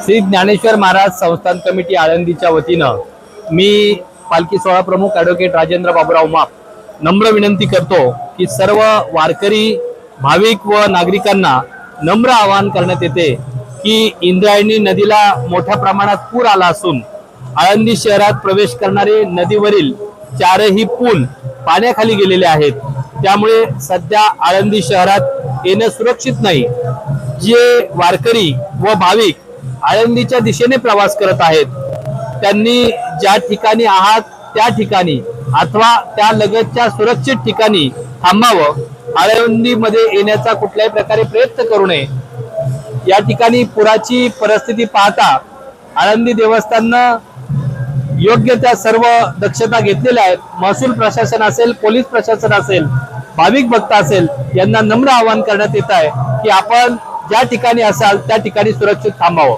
श्री ज्ञानेश्वर महाराज संस्थान कमिटी आळंदीच्या वतीनं मी पालखी सोहळा प्रमुख ॲडव्होकेट राजेंद्र बाबूराव माप नम्र विनंती करतो की सर्व वारकरी भाविक व नागरिकांना नम्र आवाहन करण्यात येते की इंद्रायणी नदीला मोठ्या प्रमाणात पूर आला असून आळंदी शहरात प्रवेश करणारे नदीवरील चारही पूल पाण्याखाली गेलेले आहेत। त्यामुळे सध्या आळंदी शहरात येणं सुरक्षित नाही। जे वारकरी व भाविक आळंदीच्या दिशेने प्रवास करत आहेत त्यांनी ज्या ठिकाणी आहात त्या ठिकाणी अथवा त्या लगतच्या सुरक्षित ठिकाणी थांबावं। आळंदीमध्ये येण्याचा कुठल्याही प्रकारे प्रयत्न करू नये। या ठिकाणी पुराची परिस्थिती पाहता आळंदी देवस्थाननं योग्य त्या सर्व दक्षता घेतलेल्या आहेत। महसूल प्रशासन असेल, पोलीस प्रशासन असेल, भाविक भक्त असेल, यांना नम्र आवाहन करण्यात येत आहे की आपण ज्या ठिकाणी असाल त्या ठिकाणी सुरक्षित थांबावं।